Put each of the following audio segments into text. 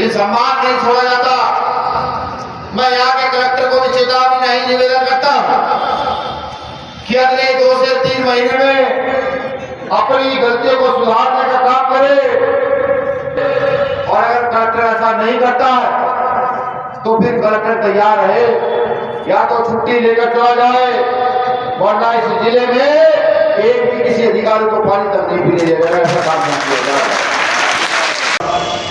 लेकिन सम्मान नहीं छोड़ा जाता। मैं यहाँ के कलेक्टर को भी चेतावनी नहीं निवेदन करता कि अगले 2 से 3 महीने में अपनी गलतियों को सुधारने का काम करे, और अगर कलेक्टर ऐसा नहीं करता तो फिर कलेक्टर तैयार रहे, या तो छुट्टी लेकर चला जाए, वरना इस जिले में एक भी किसी अधिकारी को पानी तक नहीं पीने देगा, ऐसा काम नहीं किया जाए।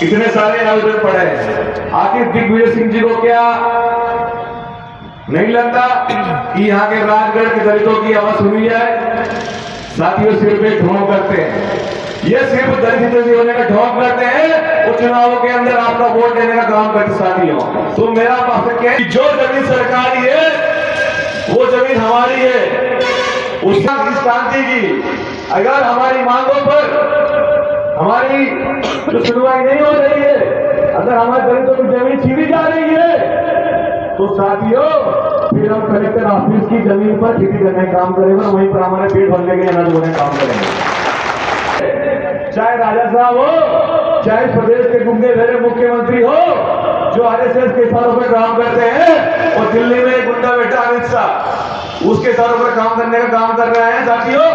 इतने सारे आयोजन पड़े हैं, आखिर दिग्विजय सिंह जी को क्या नहीं लगता कि यहाँ के राजगढ़ के दलितों की आवाज सुनी जाए? साथियों, सिर्फ एक ढोंग करते हैं, ये सिर्फ दलित होने का ढोंग करते हैं, वो चुनावों के अंदर आपका वोट देने का काम करते। साथियों, तो मेरा मकसद क्या है, जो जमीन सरकारी है वो जमीन हमारी है, उसका शांति की अगर हमारी मांगों पर हमारी जो सुनवाई नहीं हो रही है, अगर हमारे दलितों की जमीन छीनी जा रही है, तो साथियों फिर हम कलेक्टर ऑफिस की जमीन पर खेती करने का काम करेंगे, वहीं पर हमारे पेट भरने के लिए अनाज बोने का काम करेंगे। चाहे राजा साहब हो, चाहे प्रदेश के गुंगे धरे मुख्यमंत्री हो, जो आरएसएस के इशारों पर काम करते हैं, और दिल्ली में एक गुंडा बेटा अमित शाह उसके इशारों पर काम करने का काम कर रहे हैं। साथियों,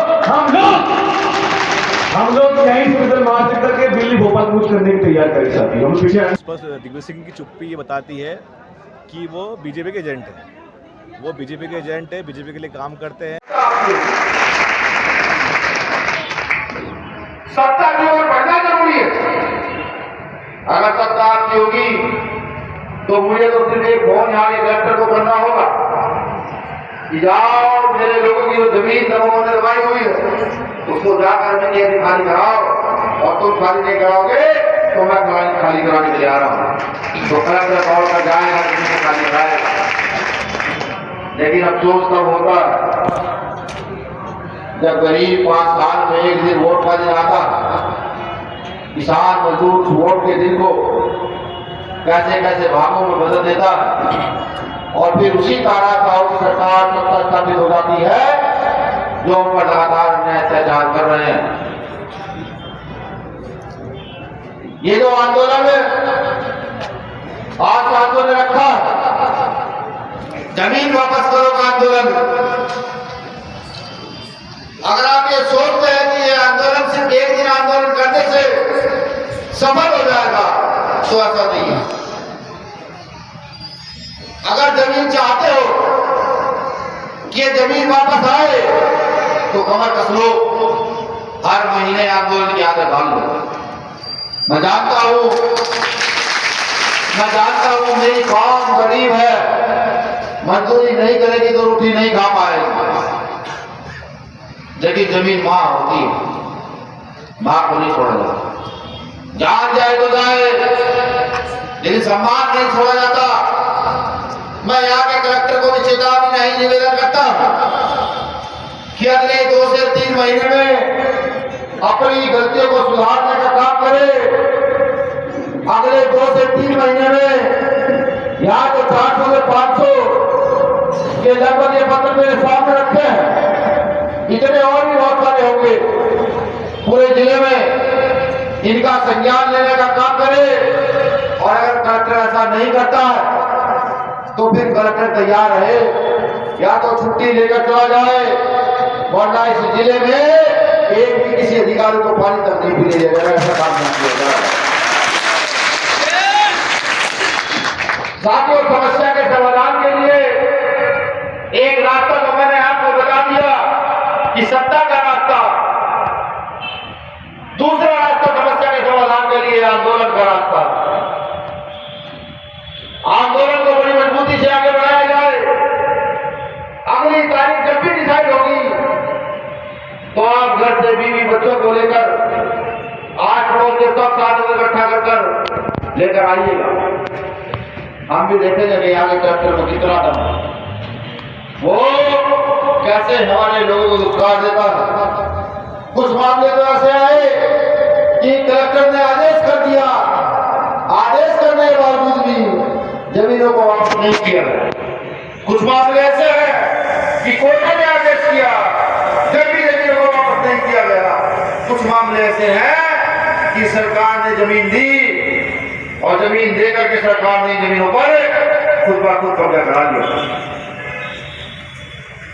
हम लोग यहीं से मार्च करके दिल्ली भोपाल कूच करने की तैयार करें। साथियों, हम पीछे दिग्विजय सिंह की चुप्पी ये बताती है कि वो बीजेपी के एजेंट है, वो बीजेपी के एजेंट है, बीजेपी के लिए काम करते हैं। सत्ता की ओर बढ़ना जरूरी है। अगर सत्ता आपकी होगी तो मुझे तो सिर्फ एक फोन यहाँ के कलेक्टर को करना होगा कि जाओ मेरे लोगों की जो जमीन दबाव में दबाई हुई है उसको जाकर मैंने खाली कराओ, और तुम खाली नहीं कराओगे तो मैं खाली कराने के लिए आ रहा हूँ। तो कलेक्टर दौड़ कर जाएगा, खाली कराएगा। लेकिन अफसोस तब होता जब गरीब 5 साल में एक दिन वोट का दिन आता, किसान मजदूर वोट के दिन को कैसे कैसे भागों में बदल देता, और फिर उसी तानाशाह सरकार सत्ता स्थापित हो जाती है जो उन पर लगातार अत्याचार कर रहे हैं। ये जो आंदोलन आज साथियों ने रखा, जमीन वापस करो का आंदोलन, अगर आप ये सोचते हैं कि ये आंदोलन सिर्फ एक दिन आंदोलन करने से सफल हो जाएगा, तो ऐसा नहीं है। अगर जमीन चाहते हो कि जमीन वापस आए तो कमर कस लो, हर महीने आंदोलन की आदत डाल लो। मैं जानता हूं मेरी कौम गरीब है, मजदूरी नहीं करेगी तो रोटी नहीं खा पाएगी, लेकिन जमीन मां होती है, मां को नहीं छोड़ा जाता। जान जाए तो जाए, लेकिन सम्मान नहीं छोड़ा जाता। मैं यहाँ के कलेक्टर को भी चेतावनी नहीं निवेदन करता कि अगले 2 से 3 महीने में अपनी गलतियों को सुधारने का काम करे, अगले 2 से 3 महीने में यहाँ के 400 से 500 के लगभग ये पत्र मेरे सामने रखे हैं, इतने और भी बहुत सारे होंगे पूरे जिले में, इनका संज्ञान लेने का काम करे, और अगर कलेक्टर ऐसा नहीं करता तो फिर कलेक्टर तैयार रहे, या तो छुट्टी लेकर चला जाए, वरना इस जिले में एक भी किसी अधिकारी को पानी तक नहीं पीने देगा, ऐसा काम नहीं किया जाए। साथियों, समस्या के समाधान के लिए एक रास्ता तो मैंने आपको बता दिया कि सत्ता का रास्ता, दूसरा रास्ता समस्या के समाधान के लिए आंदोलन का रास्ता। आंदोलन को बड़ी मजबूती से आगे बढ़ाया जाए। अगली तारीख जब भी डिसाइड होगी तो आप घर से बीवी बच्चों को लेकर 8 लोग के सब साथ इकट्ठा कर लेकर आइएगा। हम भी देखेंगे कि यहाँ के कलेक्टर को कितना दम, वो कैसे हमारे लोगों को दुष्कार देता है। कुछ मामले तो ऐसे आए कि कलेक्टर ने आदेश कर दिया, आदेश करने के बावजूद भी जमीनों को वापस नहीं किया। कुछ मामले ऐसे हैं कि कोर्ट ने आदेश किया, जब भी जमीनों को वापस नहीं किया गया। कुछ मामले ऐसे हैं कि सरकार ने जमीन दी, और जमीन दे करके सरकार ने जमीनों पर खुद ब खुद कब्जा करा लिया।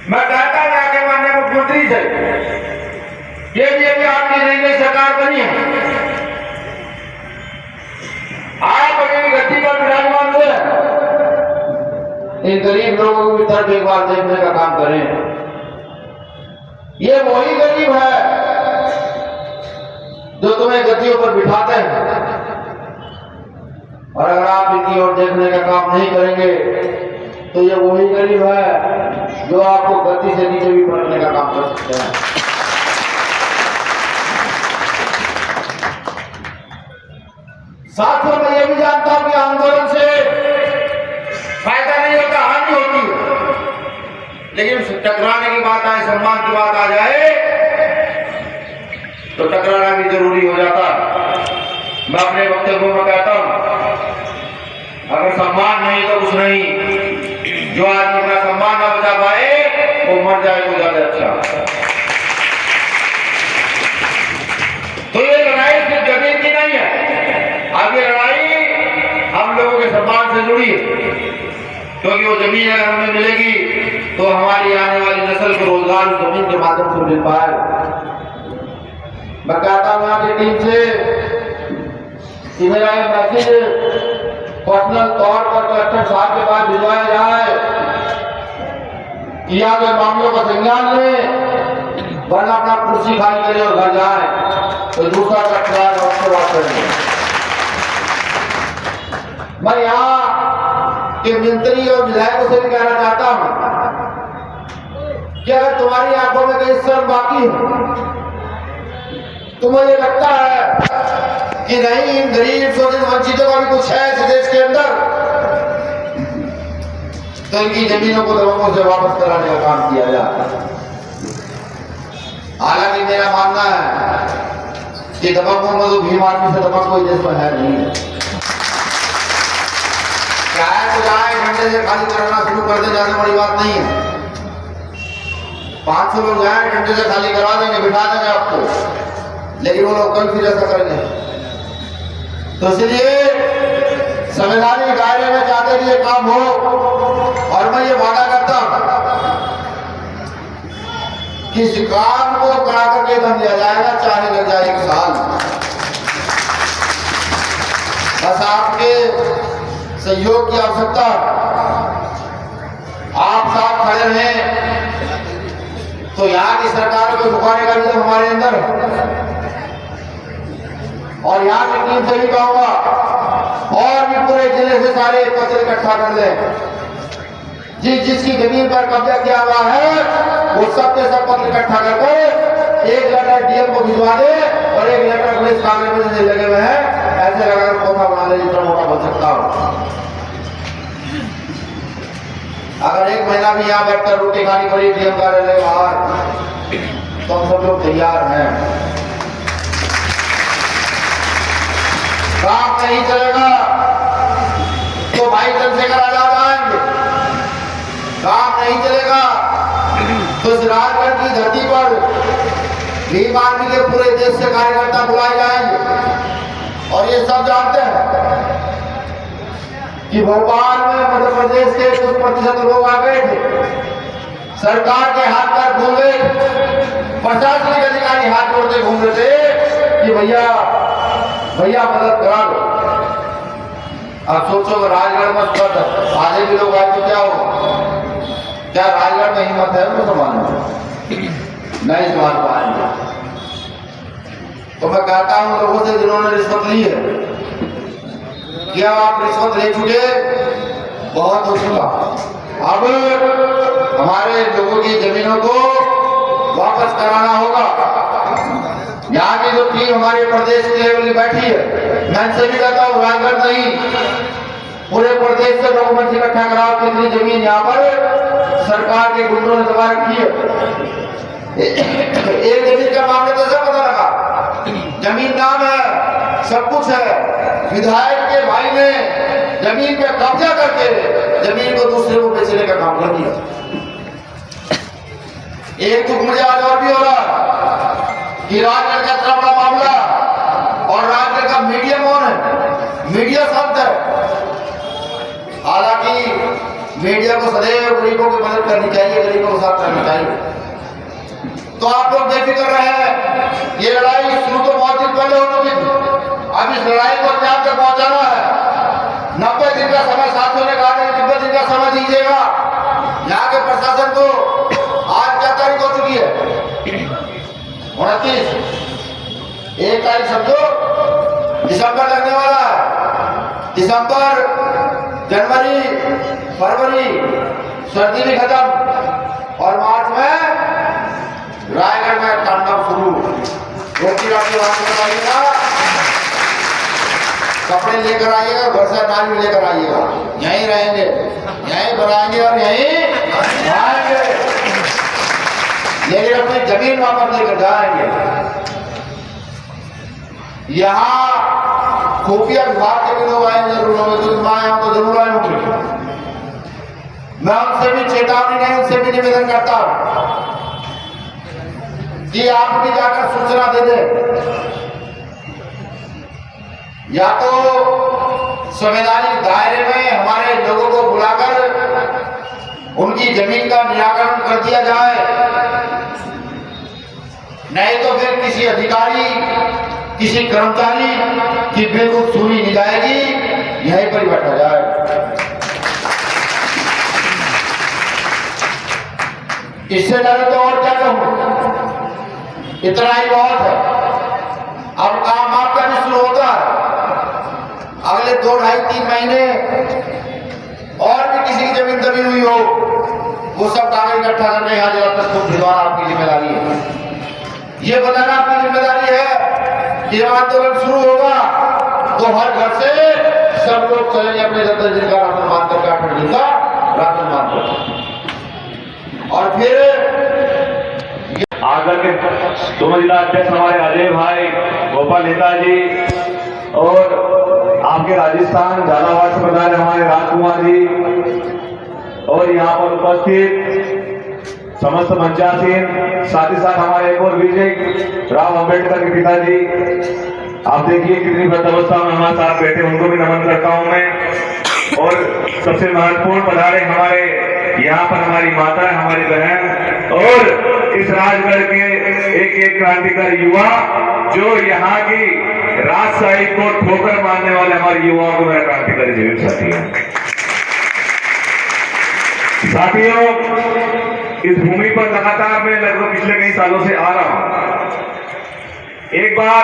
मैं कहता हूं आके माननीय मुख्यमंत्री से, ये भी अभी आपकी नई नई सरकार बनी है, आप अभी गद्दी पर विराजमान हुए, इन गरीब लोगों को भी तरफ एक बार देखने का काम करें। ये वही गरीब है जो तुम्हें गद्दियों पर बिठाते हैं, और अगर आप इनकी ओर देखने का काम नहीं करेंगे तो ये वही गरीब है जो आपको गद्दी से नीचे भी पलटने का काम कर सकते हैं। साथियों, मैं ये भी जानता हूं कि आंदोलन से फायदा नहीं होता, हानि होती है, लेकिन टकराने की बात आए, सम्मान की बात आ जाए तो टकराना भी जरूरी हो जाता। मैं अपने वक्तव्य में कहता हूं, अगर सम्मान नहीं तो कुछ नहीं, जो आदमी अपना सम्मान ना बचा पाए वो मर जाए तो ज्यादा अच्छा। तो ये लड़ाई सिर्फ जमीन की नहीं है, अब ये लड़ाई हम लोगों के सम्मान से जुड़ी है, क्योंकि वो जमीन अगर हमें मिलेगी तो हमारी आने वाली नस्ल को रोजगार जमीन के माध्यम से मिल पाएगा। मैं कहता हूं यहाँ की टीम से कि मेरा ये मैसेज पर्सनल तौर पर कलेक्टर साहब के पास भिजवाया जाए कि यहाँ के मामलों का संज्ञान लें, वरना अपना कुर्सी खाली करें और घर जाए, तो दूसरा कलेक्टर उससे बात करेंगे। मैं यहाँ के मंत्री और विधायकों से भी कहना चाहता हूं कि अगर तुम्हारी आंखों में कहीं शर्म बाकी है तो मुझे लगता है कि नहीं, इन गरीब शोषित वंचितों का भी कुछ है इस देश के अंदर, तो इनकी जमीनों को दबंगों से वापस कराने का काम किया जाए। हालांकि मेरा मानना है कि दबंगों में तो भीम आर्मी से दबंग कोई देश में है नहीं। चाहे तो जाए, घंटे से खाली कराना शुरू कर दे, जाने बड़ी बात नहीं है। 500 लोग जाए, घंटे से खाली करवा देंगे, बिठा देंगे आपको, लेकिन वो लोग कल फिर ऐसा करेंगे। तो इसलिए संवैधानिक दायरे में चाहते कि ये काम हो, और मैं ये वादा करता हूं कि इस काम को करा करके दम लिया जाएगा, चाहे लग जाए 1 साल। बस आपके सहयोग की आवश्यकता, आप साथ खड़े रहें तो यहाँ की सरकार को झुकाने का भी हमारे अंदर है। और यहाँ की टीम से भी कहूंगा, और भी पूरे जिले से सारे पत्र इकट्ठा कर लें, जिसकी जमीन पर कब्जा किया हुआ है वो सब के सब पत्र इकट्ठा करके एक लेटर डीएम को भिजवा दे, और एक लेटर पुलिस कांग्रेस में लगे हुए हैं, ऐसे लगाकर पोथा बना ले जितना मोटा बन सकता हो। अगर 1 महीना भी यहाँ बैठकर रोटी खानी पड़ी डीएम कार्यालय बाहर, तो हम सब लोग तैयार हैं। काम नहीं चलेगा तो भाई चंद्रशेखर आजाद आएंगे, काम नहीं चलेगा तो इस राजगढ़ की धरती पर भीम आर्मी के पूरे देश से कार्यकर्ता बुलाए जाएंगे। और ये सब जानते हैं कि भोपाल में मध्य प्रदेश के कुछ प्रतिशत लोग आ गए थे, सरकार के हाथ पैर घूम गए, प्रशासनिक अधिकारी हाथ जोड़ते घूम रहे थे कि भैया मदद करा दो। अब सोचो, राजगढ़ में आधे भी लोग आए तो क्या होगा? क्या राजगढ़ में हिम्मत है उनको संभालने? नहीं संभाल पाएंगे। तो मैं कहता हूं लोगों से जिन्होंने रिश्वत ली है, क्या आप रिश्वत ले चुके, बहुत हो चुका। अब हमारे लोगों की जमीनों को वापस कराना होगा। यहाँ की जो टीम हमारे प्रदेश के लेवल में बैठी है, मैं इनसे भी कहता हूँ, राजगढ़ नहीं पूरे प्रदेश से डॉक्यूमेंट इकट्ठा कराओ, कितनी जमीन यहाँ पर सरकार के गुंडों ने दबा रखी है। एक जमीन का मामला तो सब पता लगा, जमीन नाम है, सब कुछ है, विधायक के भाई ने जमीन पे कब्जा करके जमीन को दूसरे को बेचने का काम कर दिया। एक दुख मुझे आज और भी हो रहा कि राजगढ़ का इतना बड़ा मामला, और राजगढ़ का मीडिया कौन है? मीडिया सब मीडिया को सदैव गरीबों की मदद करनी चाहिए, गरीबों को साथ करना चाहिए। तो आप लोग बेफिक्र रहे, ये लड़ाई शुरू तो बहुत दिन पहले हो चुकी थी, अब इस लड़ाई को अंजाम तक पहुंचाना है। 90 दिन का समय साथियों ने कहा था, 90 दिन का समय दीजिएगा। यहाँ के प्रशासन को आज क्या तारीख हो चुकी है? 29, 1 तारीख समझो, दिसंबर लगने वाला है। दिसंबर, जनवरी, फरवरी, सर्दी भी खत्म और मार्च में रायगढ़ में तांडव शुरू। रोटी राटी बात आइएगा, कपड़े लेकर आइएगा, घर से अनाज भी लेकर आइएगा। यहीं रहेंगे, यहीं बनाएंगे और यहीं खाएंगे, लेकिन अपनी जमीन वापस लेकर जाएंगे। यहाँ खुफिया विभाग के भी लोग आए जरूर होंगे, क्योंकि मैं यहाँ तो जरूर आए होंगे। मैं उनसे भी चेतावनी नहीं, उनसे भी निवेदन करता हूं कि आप भी जाकर सूचना दे दें, या तो संवैधानिक दायरे में हमारे लोगों को बुलाकर उनकी जमीन का निराकरण कर दिया जाए, नहीं तो फिर किसी अधिकारी, किसी कर्मचारी की बिल्कुल सुनी नहीं जाएगी, यहीं पर ही बैठा जाए। इससे ज्यादा तो और क्या कहूं, इतना ही बहुत है। अब काम आपका भी शुरू होता है, अगले 2, 2.5, 3 महीने और भी किसी की जमीन दबी हुई हो, वो सब कागज इकट्ठा करने यहाँ जगह पर खुद भिजवाना आपकी जिम्मेदारी है। ये बताना आपकी जिम्मेदारी है कि जब आंदोलन शुरू होगा तो हर घर से सब लोग चलेंगे अपने 10 दिन का राशन मान करके, 8 दिन का राशन मान करके। और फिर आकर के दोनों जिला अध्यक्ष हमारे अजय भाई, गोपाल नेताजी और आपके राजस्थान झालावाड़ से प्रधान हमारे राजकुमार जी और यहाँ पर उपस्थित समस्त मंचासीन, साथ ही साथ हमारे एक और विजय राव अम्बेडकर के पिताजी, आप देखिए कितनी वृद्धावस्था में हमारे साथ बैठे, उनको भी नमन करता हूं मैं। और सबसे महत्वपूर्ण पधारे हमारे यहाँ पर हमारी माता, हमारी बहन और इस राजगढ़ के एक क्रांतिकारी युवा, जो यहाँ की राजशाही को ठोकर मारने वाले हमारे युवाओं को मेरा क्रांतिकारी जीवन साथी है। साथियों, इस भूमि पर लगातार मैं लगभग पिछले कई सालों से आ रहा हूं। एक बार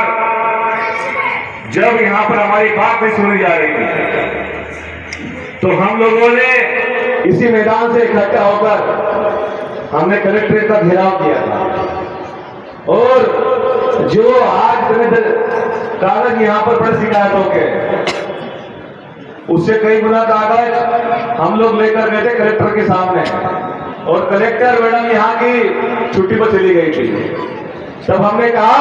जब यहाँ पर हमारी बात नहीं सुनी जा रही थी, तो हम लोगों ने इसी मैदान से इकट्ठा होकर हमने कलेक्ट्रेट का घेराव किया था। और जो आज कागज यहाँ पर बड़े शिकायतों के, उससे कई गुना कागज हम लोग लेकर गए थे कलेक्टर के सामने, और कलेक्टर मैडम यहाँ की छुट्टी पर चली गई थी। तब हमने कहा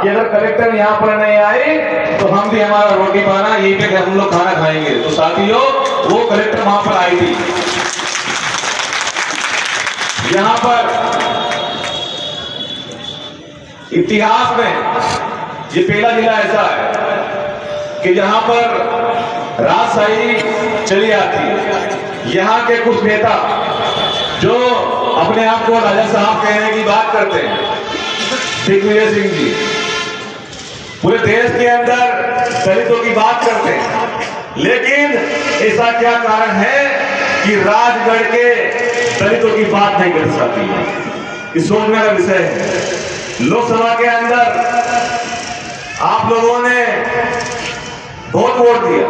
कि अगर कलेक्टर यहाँ पर नहीं आई तो हम भी हमारा रोटी पाना यहीं पे हम लोग खाना खाएंगे। तो साथियों, वो कलेक्टर वहां पर आई थी। यहाँ पर इतिहास में ये पहला जिला ऐसा है कि जहां पर राजशाही चली आती है। यहाँ के कुछ नेता जो अपने आप को राजा साहब कहने की बात करते हैं, दिग्विजय सिंह जी पूरे देश के अंदर दलितों की बात करते हैं, लेकिन ऐसा क्या कारण है कि राजगढ़ के दलितों की बात नहीं कर सकती है? इस सोचने का विषय है। लोकसभा के अंदर आप लोगों ने बहुत वोट दिया,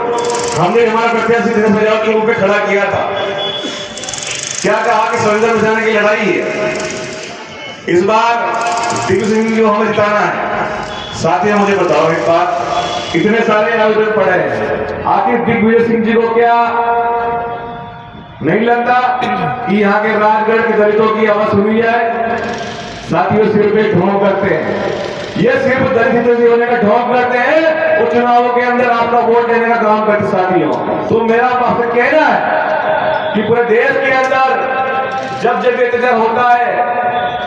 हमने हमारा प्रत्याशी दिनेश प्रजापति के रूप में खड़ा किया था। क्या कहा कि संविधान बचाने की लड़ाई है। इस बार दिग्विजय सिंह को हमें जिताना है। साथियों, मुझे बताओ एक बात, इतने सारे आवेदन पड़े हैं, आखिर दिग्विजय सिंह जी को क्या नहीं लगता कि यहाँ के राजगढ़ के दलितों की आवाज सुनी जाए? साथियों, सिर्फ एक ढोंग करते हैं, ये सिर्फ दलित होने का ढोंग करते हैं, वो चुनावों के अंदर आपका वोट देने का काम करते। साथियों, तो मेरा आपसे कहना है कि पूरे देश के अंदर जब जब अत्याचार होता है,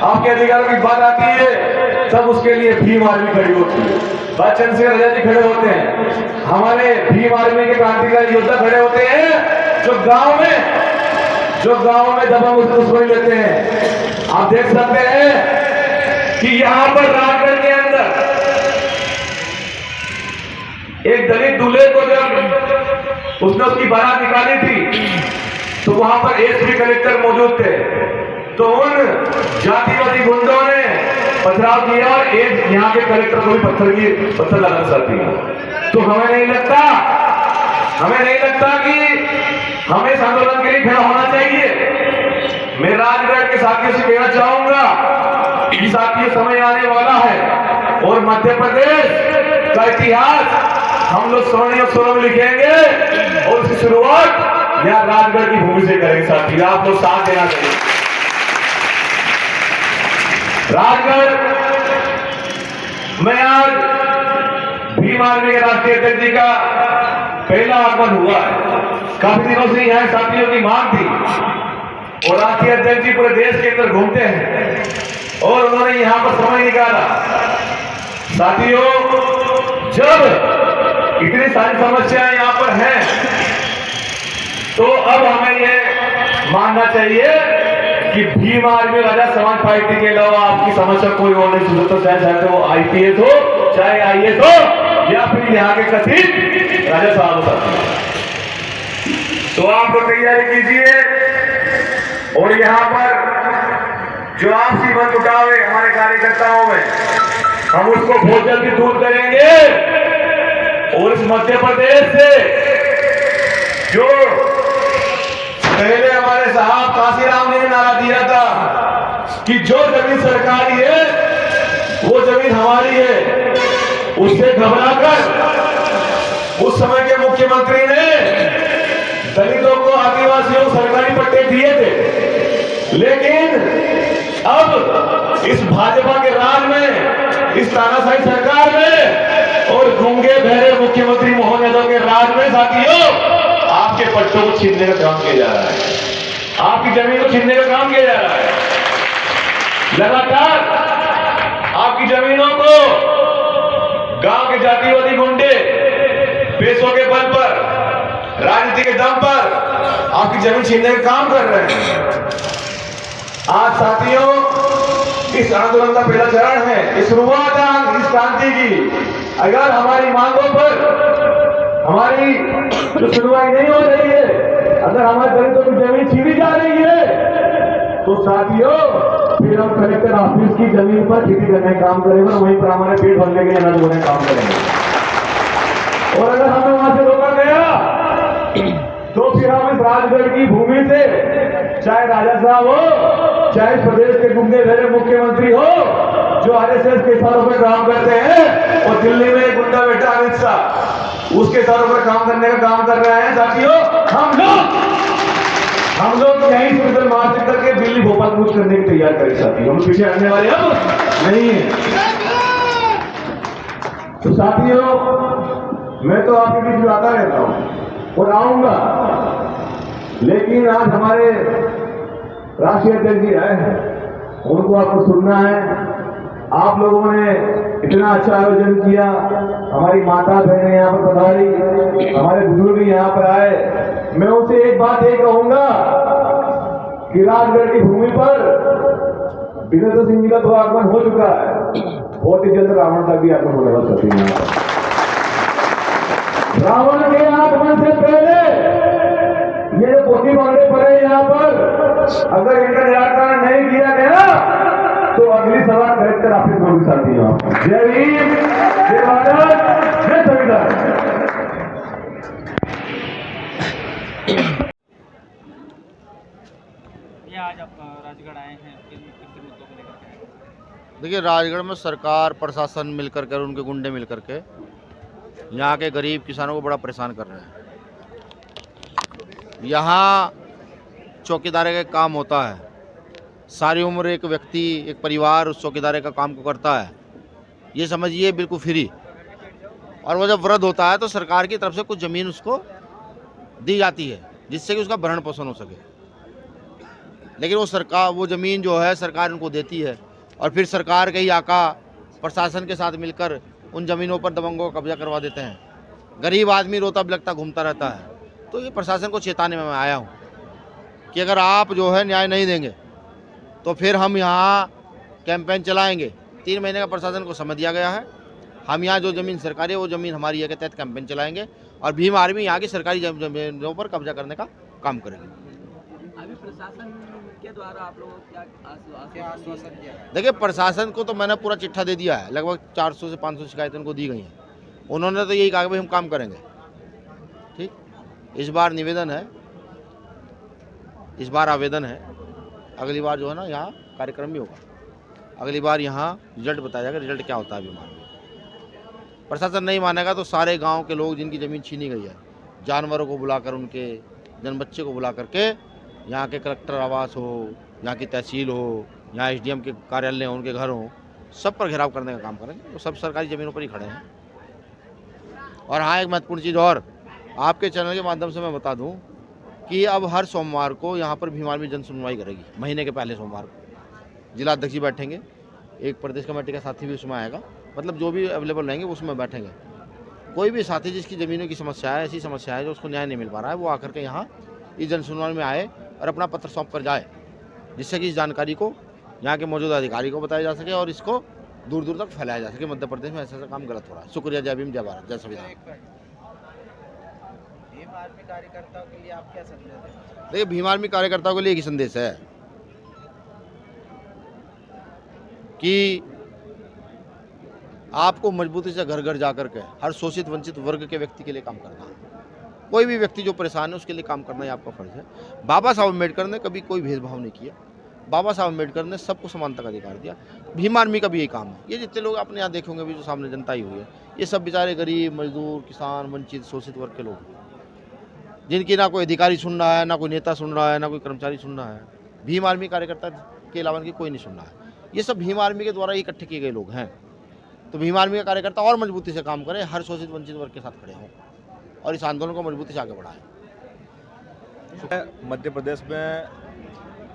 आपके अधिकारों की बात आती है, तब उसके लिए भीम आर्मी खड़ी होती है। बच्चन सिंह राजा जी खड़े होते हैं, हमारे भीम आर्मी के क्रांतिकारी योद्धा खड़े होते हैं, जो गांव में जो गांव में दबंग दुश्मनी लेते हैं। आप देख सकते हैं कि यहां पर राजगढ़ के अंदर एक दलित दूल्हे को जब उसने उसकी बारात निकाली थी तो वहां पर एसपी कलेक्टर मौजूद थे। तो उन जातिवादी गुंडों ने पथराव किया और एक यहाँ के कलेक्टर को भी पत्थर लगा सकती। तो हमें नहीं लगता कि हमें इस आंदोलन के लिए खड़ा होना चाहिए। मैं राजगढ़ के साथियों से कहना चाहूंगा कि साथियों समय आने वाला है और मध्य प्रदेश का इतिहास हम लोग स्वर्णिम अक्षरों में लिखेंगे और उसकी शुरुआत यहाँ राजगढ़ की भूमि से करेंगे। साथी आप लोग साथ देना चाहिए। राजगढ़ में आज भीम आर्मी के राष्ट्रीय अध्यक्ष जी का पहला आगमन हुआ है। काफी दिनों से यहाँ साथियों की मांग थी और राष्ट्रीय अध्यक्ष जी पूरे देश के अंदर घूमते हैं और उन्होंने यहाँ पर समय निकाला। साथियों, जब इतनी सारी समस्याएं यहाँ पर हैं तो अब हमें ये मानना चाहिए कि भीम आर्मी राजा समाज पार्टी के अलावा आपकी समस्या कोई और नहीं सुन सकता, चाहे वो आईपीएस हो, चाहे आईएएस हो या फिर यहाँ के कथित राजा साहब हो सकते हैं। तो आप लोग तैयारी कीजिए और यहाँ पर जो आपसी मनमुटाव है हमारे कार्यकर्ताओं में, हम उसको बहुत जल्दी दूर करेंगे। और इस मध्य प्रदेश से जो पहले हमारे साहब काशीराम ने नारा दिया था कि जो जमीन सरकारी है वो जमीन हमारी है, उससे घबराकर उस समय के मुख्यमंत्री ने दलितों को, आदिवासियों को सरकारी पट्टे दिए थे। लेकिन अब इस भाजपा के राज में, इस तानाशाही सरकार में और गूंगे बहरे मुख्यमंत्री मोहन यादव के राज में साथियों आपके पट्टों को छीनने का काम किया जा रहा है, आपकी जमीन को छीनने का काम किया जा रहा है। लगातार आपकी जमीनों को गांव के जातिवादी गुंडे पैसों के बल पर, राजनीति के दम पर आपकी जमीन छीनने का काम कर रहे हैं। आज साथियों, इस आंदोलन का पहला चरण है, इस शुरुआत है इस क्रांति की। अगर हमारी मांगों पर हमारी जो सुनवाई नहीं हो रही है, अगर हमारे दलितों की जमीन छीनी जा रही है तो साथियों फिर हम कलेक्टर ऑफिस की जमीन पर खेती करने का काम करेंगे और वहीं पर हमारे पेट भरने के लिए अनाज बोने का काम करेंगे। और अगर हमें वहां से रोका गया तो फिर हम इस राजगढ़ की भूमि से, चाहे राजा साहब हो, चाहे प्रदेश के गुंडे बहरे मुख्यमंत्री हो जो आरएसएस के इशारों पर काम करते हैं, और दिल्ली में गुंडा बेटा अमित शाह उसके इशारों पर काम करने का काम कर रहे हैं। साथियों, हम लोग यहीं से उधर मार्च करके दिल्ली भोपाल कूच करने की तैयार करें। साथियों, हम पीछे हटने वाले अब नहीं है। तो साथियों, मैं तो आपके बीच में आता रहता हूं और आऊंगा, लेकिन आज हमारे राष्ट्रीय अध्यक्ष जी आए हैं, उनको आपको सुनना है। आप लोगों ने इतना अच्छा आयोजन किया, हमारी माता बहनें यहाँ पर पधारी, हमारे बुजुर्ग यहाँ पर आए। मैं उनसे एक बात ये कहूंगा कि राजगढ़ की भूमि पर वीरेंद्र सिंह जी का तो आगमन हो चुका है, बहुत ही जल्द रावण का भी आगमन होने वाला है। रावण के आगमन से पहले ये पोती मांगने पड़े यहाँ पर, अगर इनका निराकरण नहीं किया गया तो अगली सभा कलेक्टर ऑफिस में साथी हैं। जय भीम, जय भारत, जय संविधान। ये आज आप राजगढ़ आए हैं, किन मुद्दों को लेकर के आए हैं? देखिए, राजगढ़ में सरकार प्रशासन मिलकर के और उनके गुंडे मिलकर के यहाँ के गरीब किसानों को बड़ा परेशान कर रहे हैं। यहाँ चौकीदारी का काम होता है, सारी उम्र एक व्यक्ति, एक परिवार उस चौकीदारी का काम को करता है, ये समझिए बिल्कुल फ्री। और वो जब वृद्ध होता है तो सरकार की तरफ से कुछ ज़मीन उसको दी जाती है जिससे कि उसका भरण पोषण हो सके। लेकिन वो ज़मीन जो है सरकार उनको देती है और फिर सरकार के ही आका प्रशासन के साथ मिलकर उन ज़मीनों पर दबंगों का कब्जा करवा देते हैं। गरीब आदमी रोता बिलखता घूमता रहता है। तो ये प्रशासन को चेताने में मैं आया हूँ कि अगर आप जो है न्याय नहीं देंगे तो फिर हम यहाँ कैंपेन चलाएंगे। 3 महीने का प्रशासन को समय दिया गया है। हम यहाँ जो ज़मीन सरकारी है वो ज़मीन हमारी है के तहत कैंपेन चलाएंगे और भीम आर्मी यहाँ की सरकारी ज़मीनों पर कब्जा करने का काम करेगी। अभी प्रशासन के द्वारा आप लोगों को क्या आश्वासन दिया है? देखिए, प्रशासन को तो मैंने पूरा चिट्ठा दे दिया है। लगभग 400 से 500 शिकायतें उनको दी गई हैं। उन्होंने तो यही कहा कि भाई हम काम करेंगे। ठीक, इस बार निवेदन है, इस बार आवेदन है, अगली बार जो है ना यहाँ कार्यक्रम भी होगा। अगली बार यहाँ रिजल्ट बताया जाएगा, रिजल्ट क्या होता है बीमार में। प्रशासन नहीं मानेगा तो सारे गांव के लोग जिनकी ज़मीन छीनी गई है, जानवरों को बुलाकर, उनके जन बच्चे को बुला करके यहाँ के कलेक्टर आवास हो, यहाँ की तहसील हो, यहाँ SDM के कार्यालय हो, उनके घर हो, सब पर घेराव करने का काम करेंगे। वो सब सरकारी ज़मीनों पर ही खड़े हैं। और हाँ, एक महत्वपूर्ण चीज़ और आपके चैनल के माध्यम से मैं बता दूं कि अब हर सोमवार को यहाँ पर भीम आर्मी जन सुनवाई करेगी। महीने के पहले सोमवार को जिला अध्यक्ष जी बैठेंगे, एक प्रदेश कमेटी का साथी भी उसमें आएगा। मतलब जो भी अवेलेबल रहेंगे उसमें बैठेंगे। कोई भी साथी जिसकी ज़मीनों की समस्या है, ऐसी समस्या है जो उसको न्याय नहीं मिल पा रहा है, वो आकर के यहाँ इस जन सुनवाई में आए और अपना पत्र सौंप कर जाए, जिससे कि इस जानकारी को यहाँ के मौजूदा अधिकारी को बताया जा सके और इसको दूर दूर तक फैलाया जा सके। मध्य प्रदेश में ऐसा काम गलत हो रहा है। शुक्रिया। जय भीम, जय भारत, जय संविधान। भीम आर्मी कार्यकर्ताओं के लिए आप क्या संदेश दें? देखिए, भीम आर्मी कार्यकर्ताओं के लिए एक ही संदेश है कि आपको मजबूती से घर घर जाकर के हर शोषित वंचित वर्ग के व्यक्ति के लिए काम करना है। कोई भी व्यक्ति जो परेशान है उसके लिए काम करना ही आपका फर्ज है। बाबा साहब अम्बेडकर ने कभी कोई भेदभाव नहीं किया। बाबा साहब अम्बेडकर ने सबको समानता का अधिकार दिया। भीम आर्मी का भी यही काम है। ये जितने लोग अपने यहाँ देखे होंगे अभी जो सामने जनता आई हुई है, ये सब बेचारे गरीब, मजदूर, किसान, वंचित, शोषित वर्ग के लोग, जिनकी ना कोई अधिकारी सुन रहा है, ना कोई नेता सुन रहा है, ना कोई कर्मचारी सुन रहा है। भीम आर्मी कार्यकर्ता के अलावा इनकी कोई नहीं सुन रहा है। ये सब भीम आर्मी के द्वारा इकट्ठे किए गए लोग हैं। तो भीम आर्मी का कार्यकर्ता और मजबूती से काम करें, हर शोषित वंचित वर्ग के साथ खड़े हों और इस आंदोलन को मजबूती से आगे बढ़ाएं। मध्य प्रदेश में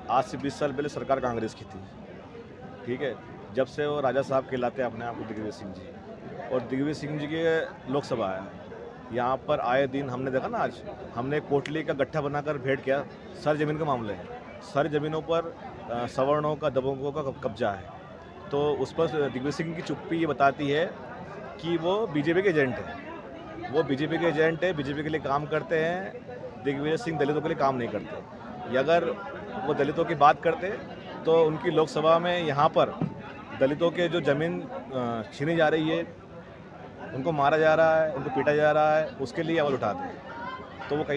आज से 20 साल पहले सरकार कांग्रेस की थी। ठीक है, जब से वो राजा साहब कहलाते हैं अपने आप को दिग्विजय सिंह जी, और दिग्विजय सिंह जी के लोकसभा है यहाँ पर आए दिन हमने देखा ना। आज हमने कोटली का गट्ठा बनाकर भेंट किया। सारी ज़मीन के मामले हैं, सारी ज़मीनों पर सवर्णों का, दबंगों का कब्जा है। तो उस पर दिग्विजय सिंह की चुप्पी ये बताती है कि वो बीजेपी के एजेंट है। वो बीजेपी के एजेंट है, बीजेपी के लिए काम करते हैं। दिग्विजय सिंह दलितों के लिए काम नहीं करते। अगर वो दलितों की बात करते तो उनकी लोकसभा में यहाँ पर दलितों के जो ज़मीन छीनी जा रही है, उनको मारा जा रहा है, उनको पीटा जा रहा है, उसके लिए आवाज़ उठाते हैं। तो वो कहीं